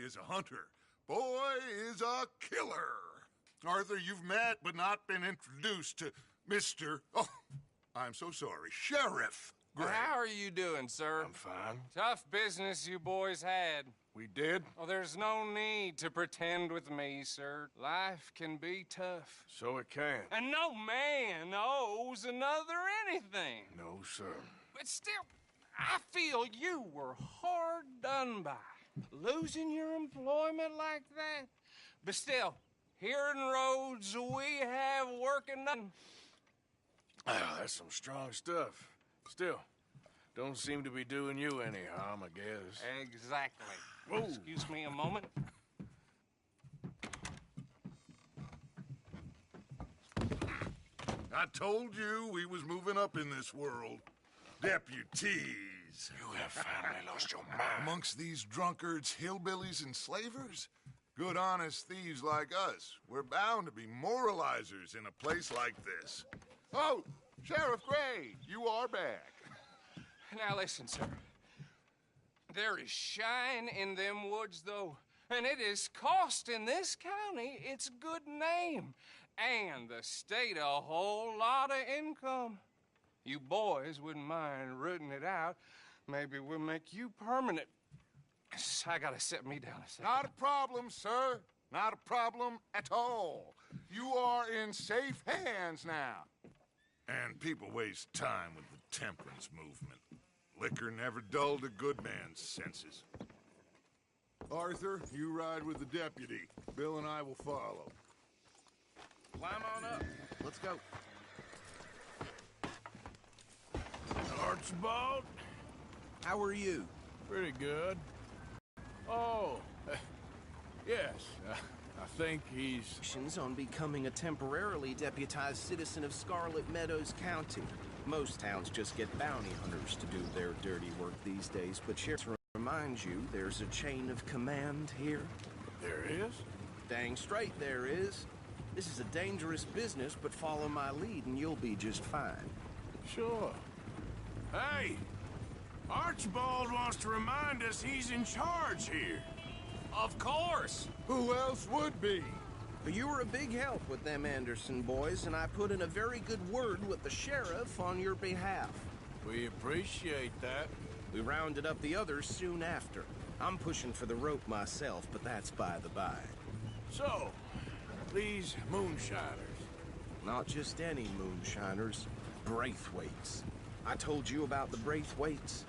is a hunter. Boy is a killer. Arthur, you've met but not been introduced to Mr. Oh, I'm so sorry, Sheriff Gray. How are you doing, sir? I'm fine. Tough business you boys had. We did? Oh, there's no need to pretend with me, sir. Life can be tough. So it can. And no man owes another anything. No, sir. But still, I feel you were hard done by. Losing your employment like that. But still, here in Rhodes, we have working nothing. Oh, that's some strong stuff. Still, don't seem to be doing you any harm, I guess. Exactly. Whoa. Excuse me a moment. I told you we was moving up in this world. Deputies. You have finally lost your mind. Amongst these drunkards, hillbillies, and slavers? Good, honest thieves like us. We're bound to be moralizers in a place like this. Oh, Sheriff Gray, you are back. Now listen, sir. There is shine in them woods, though, and it is costing this county its good name and the state a whole lot of income. You boys wouldn't mind rooting it out. Maybe we'll make you permanent. I gotta sit me down a second. Not a problem, sir. Not a problem at all. You are in safe hands now. And people waste time with the temperance movement. Liquor never dulled a good man's senses. Arthur, you ride with the deputy. Bill and I will follow. Climb on up. Let's go. Archibald? How are you? Pretty good. Oh, yes. I think he's... On becoming a temporarily deputized citizen of Scarlet Meadows County. Most towns just get bounty hunters to do their dirty work these days, but Sheriff reminds you there's a chain of command here. There is? Dang straight there is. This is a dangerous business, but follow my lead and you'll be just fine. Sure. Hey! Archibald wants to remind us he's in charge here. Of course. Who else would be? But you were a big help with them Anderson boys, and I put in a very good word with the sheriff on your behalf. We appreciate that. We rounded up the others soon after. I'm pushing for the rope myself, but that's by the by. So, these moonshiners. Not just any moonshiners, Braithwaites. I told you about the Braithwaites?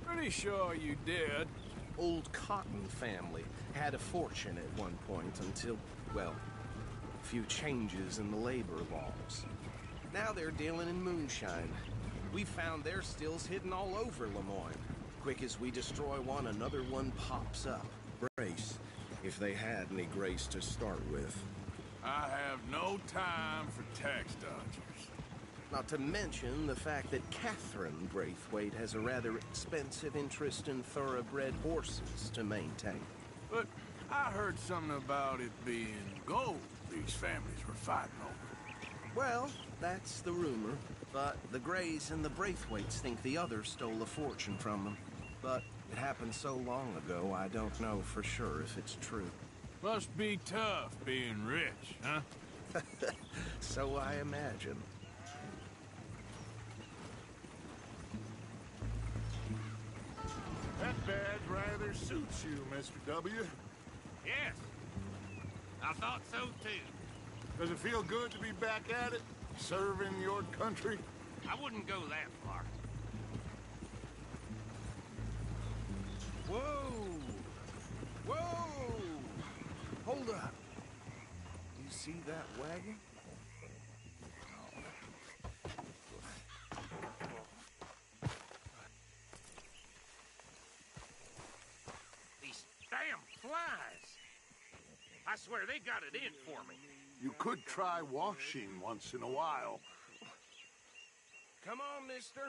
Pretty sure you did. Old Cotton family had a fortune at one point until, well, a few changes in the labor laws. Now they're dealing in moonshine. We found their stills hidden all over Lemoyne. Quick as we destroy one, another one pops up. Grace, if they had any grace to start with. I have no time for tax dodgers. Not to mention the fact that Catherine Braithwaite has a rather expensive interest in thoroughbred horses to maintain. But I heard something about it being gold these families were fighting over. Well, that's the rumor. But the Grays and the Braithwaites think the others stole a fortune from them. But it happened so long ago, I don't know for sure if it's true. Must be tough being rich, huh? So I imagine. That badge rather suits you, Mr. W. Yes. I thought so, too. Does it feel good to be back at it? Serving your country? I wouldn't go that far. Whoa! Whoa! Hold up. You see that wagon? These damn flies. I swear they got it in for me. You could try washing once in a while. Come on, mister.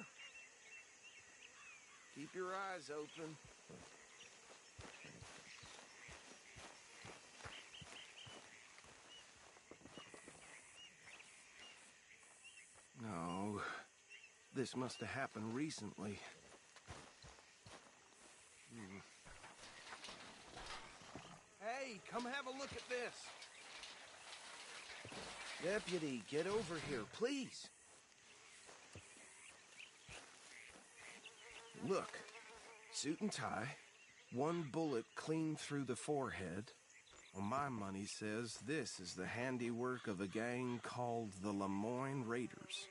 Keep your eyes open. No, this must have happened recently. Come have a look at this. Deputy, get over here, please. Look, suit and tie, one bullet clean through the forehead. Well, my money says this is the handiwork of a gang called the Lemoyne Raiders.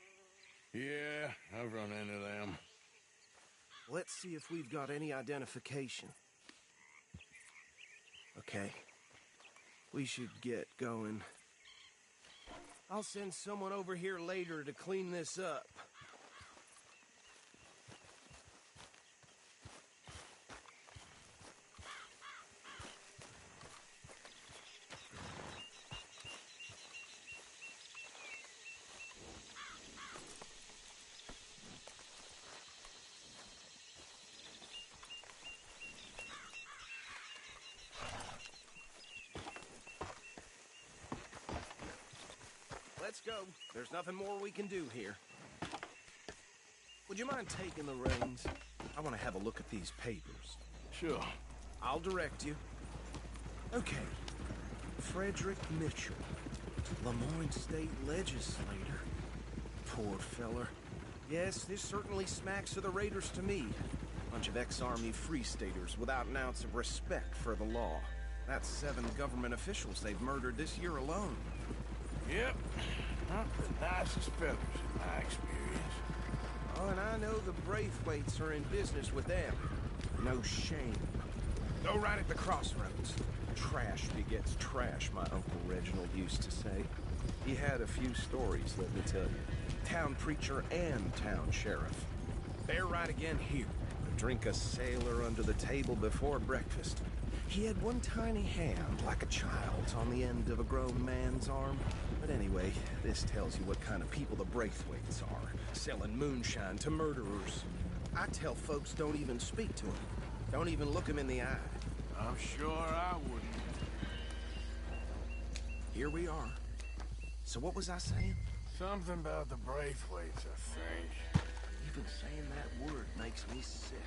Yeah, I've run into them. Let's see if we've got any identification. Okay. We should get going. I'll send someone over here later to clean this up. Let's go. There's nothing more we can do here. Would you mind taking the reins? I want to have a look at these papers. Sure. I'll direct you. Okay. Frederick Mitchell, Lemoyne State Legislator. Poor feller. Yes, this certainly smacks of the Raiders to me. Bunch of ex-Army Free Staters without an ounce of respect for the law. That's 7 government officials they've murdered this year alone. Yep. Not the nicest fellas in my experience. Oh, and I know the Braithwaites are in business with them. No shame. Go right at the crossroads. Trash begets trash, my Uncle Reginald used to say. He had a few stories, let me tell you. Town preacher and town sheriff. They're right again here. Drink a sailor under the table before breakfast. He had one tiny hand, like a child's, on the end of a grown man's arm. But anyway, this tells you what kind of people the Braithwaites are. Selling moonshine to murderers. I tell folks don't even speak to them. Don't even look them in the eye. I'm sure I wouldn't. Here we are. So what was I saying? Something about the Braithwaites, I think. Even saying that word makes me sick.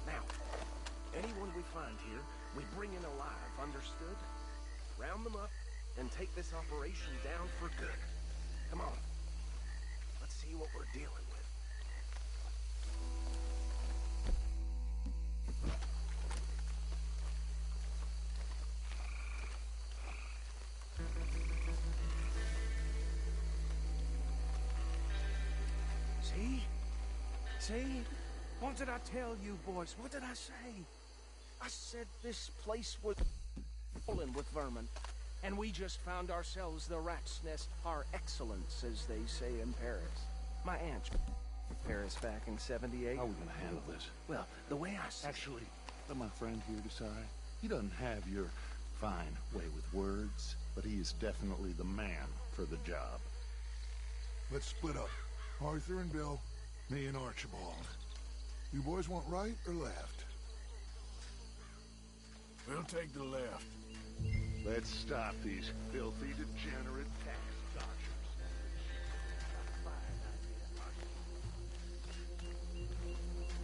Now, anyone we find here, we bring in alive, understood? Round them up and take this operation down for good. Come on. Let's see what we're dealing with. See? See? What did I tell you, boys? What did I say? I said this place was full with vermin. And we just found ourselves the rat's nest par excellence, as they say in Paris. My aunt Paris back in '78. How are we gonna handle this? Well, the way I see Actually, let my friend here decide. He doesn't have your fine way with words, but he is definitely the man for the job. Let's split up. Arthur and Bill, me and Archibald. You boys want right or left? We'll take the left. Let's stop these filthy, degenerate tax dodgers.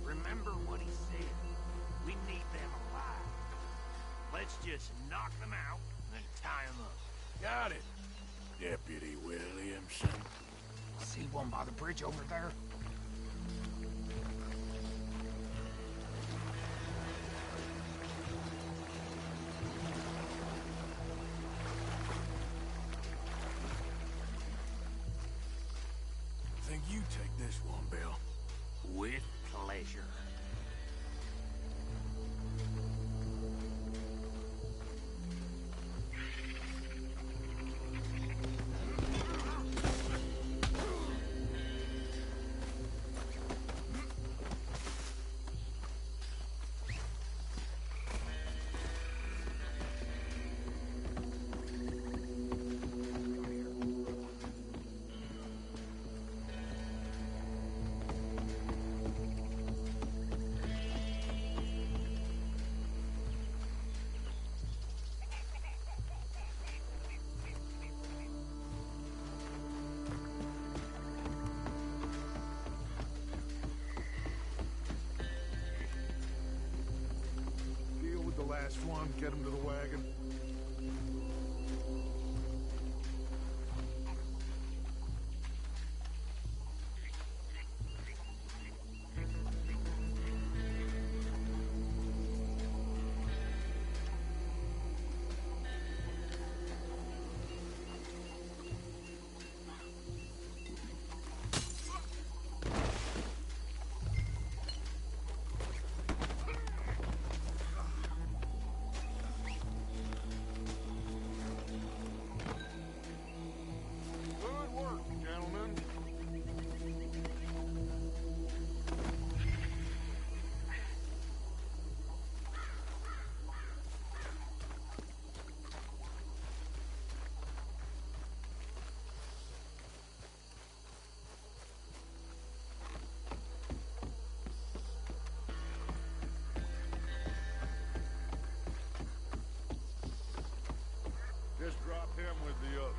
Remember what he said. We need them alive. Let's just knock them out and tie them up. Got it, Deputy Williamson. See one by the bridge over there? Think you take this one, Bill. With pleasure. last one. Get him to the wagon. Just drop him with the others.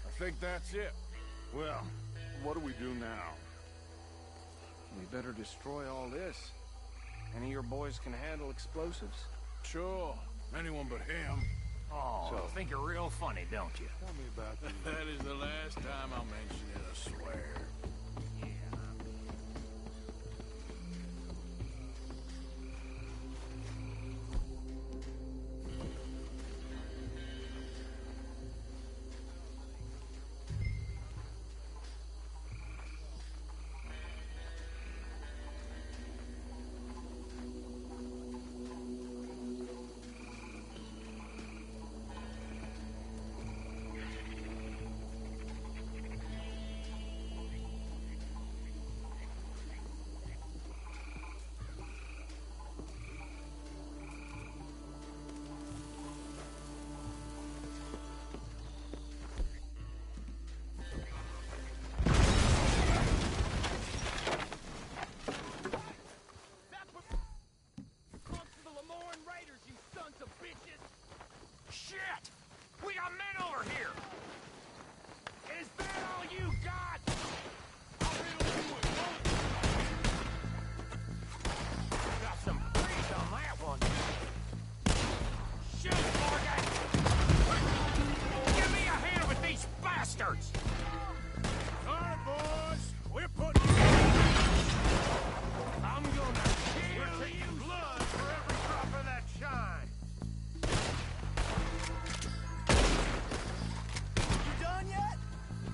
I think that's it. Well, what do we do now? We better destroy all this. Any of your boys can handle explosives? Sure. Anyone but him. Oh, So- think you're real funny, don't you? Tell me about the... That is the last time I'll mention it, I swear. Shit! We got men over here! Is that all you got? Got some breeze on that one. Shoot, Morgan! Give me a hand with these bastards! All right, boys. We're putting... I'm gonna kill you! Blood for every drop of that shine! You done yet?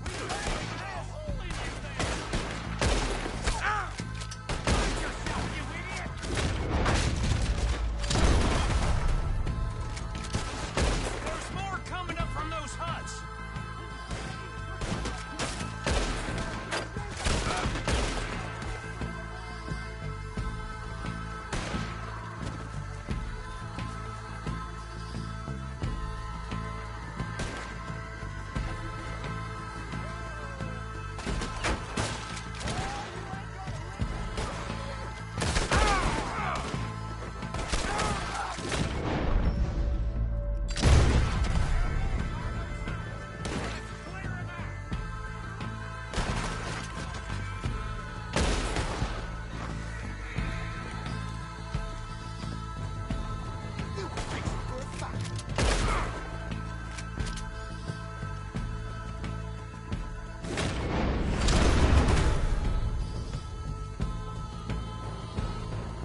We ready for this? Hole in you there! Ah! Find yourself, you idiot! There's more coming up from those huts!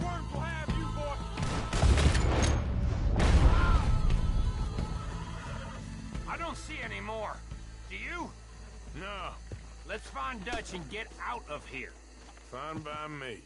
Worms will have you, boy! I don't see any more. Do you? No. Let's find Dutch and get out of here. Fine by me.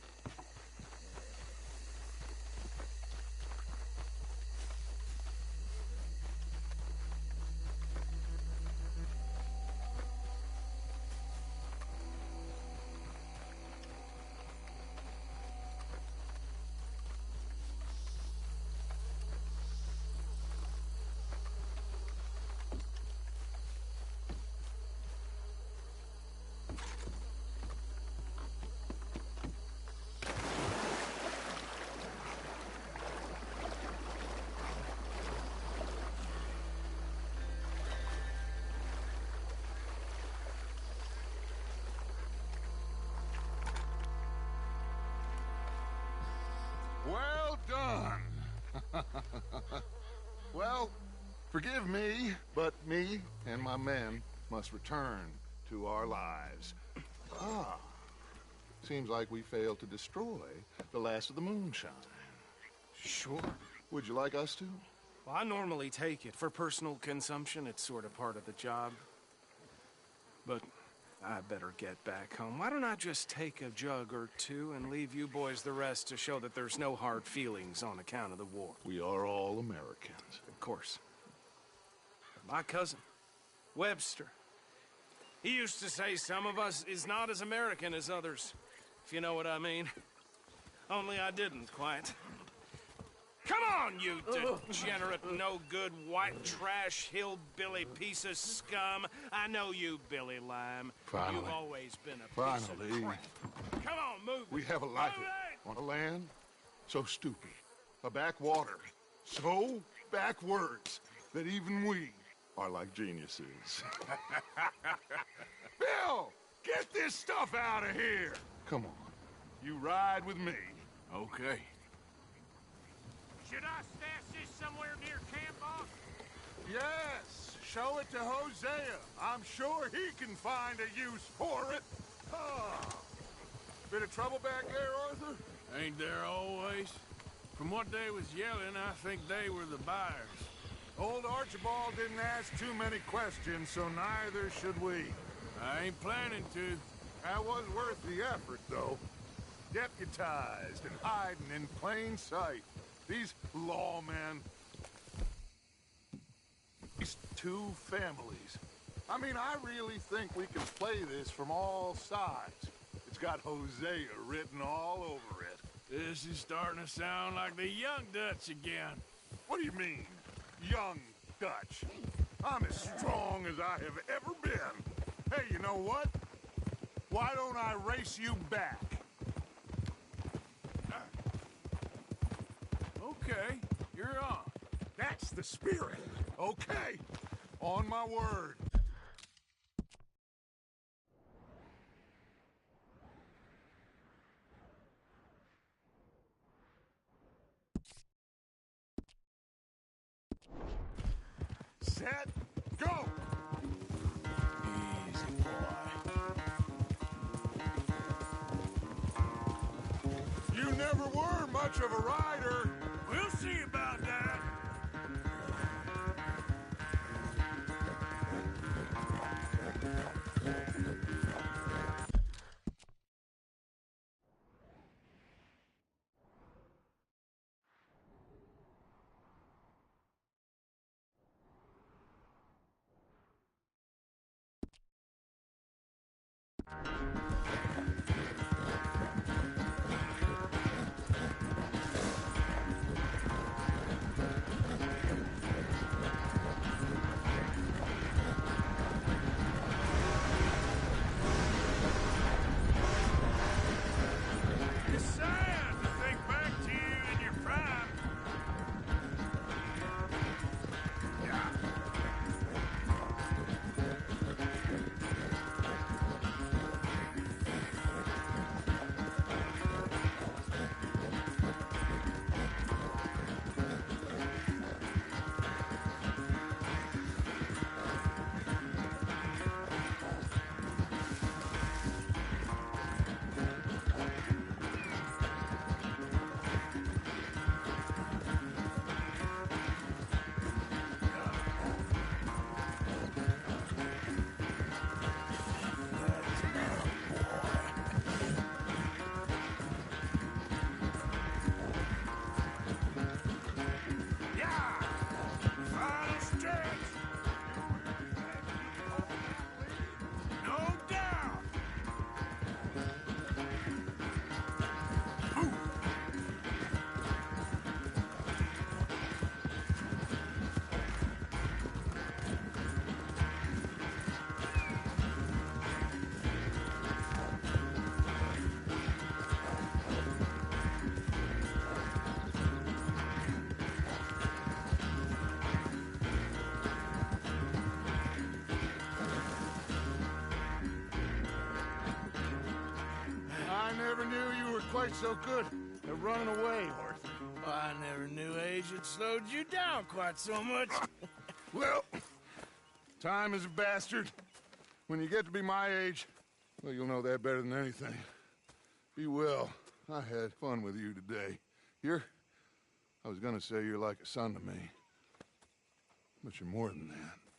Well, forgive me, but me and my men must return to our lives. Ah, seems like we failed to destroy the last of the moonshine. Sure. Would you like us to? Well, I normally take it. For personal consumption, it's sort of part of the job. But I better get back home. Why don't I just take a jug or two and leave you boys the rest to show that there's no hard feelings on account of the war? We are all Americans. Of course. My cousin, Webster, he used to say some of us is not as American as others, if you know what I mean. Only I didn't quite. Come on, you degenerate, no-good, white trash, hillbilly piece of scum. I know you, Billy Lime. Finally. You've always been a piece of crap. Come on, move it. We have a life Move it! on a land so stupid, a backwater so backwards that even we are like geniuses. Bill, get this stuff out of here. Come on, you ride with me. Okay. Should I stash this somewhere near camp, boss? Yes, show it to Hosea. I'm sure he can find a use for it. Ah. Bit of trouble back there, Arthur? Ain't there always? From what they was yelling, I think they were the buyers. Old Archibald didn't ask too many questions, so neither should we. I ain't planning to. That was worth the effort, though. Deputized and hiding in plain sight. These lawmen. These two families. I mean, I really think we can play this from all sides. It's got Hosea written all over it. This is starting to sound like the Young Dutch again. What do you mean, young Dutch? I'm as strong as I have ever been. Hey, you know what? Why don't I race you back? Okay, you're on. That's the spirit. Okay, on my word. Set, go! Easy, boy. You never were much of a rider. We'll see about that. It's sad to think back to you in your prime. Yeah! Final stretch! No doubt! I never knew you were quite so good at running away, Arthur. I never knew age had slowed you down quite so much. Well, time is a bastard. When you get to be my age, well, you'll know that better than anything. Be well. I had fun with you today. I was gonna say you're like a son to me. But you're more than that.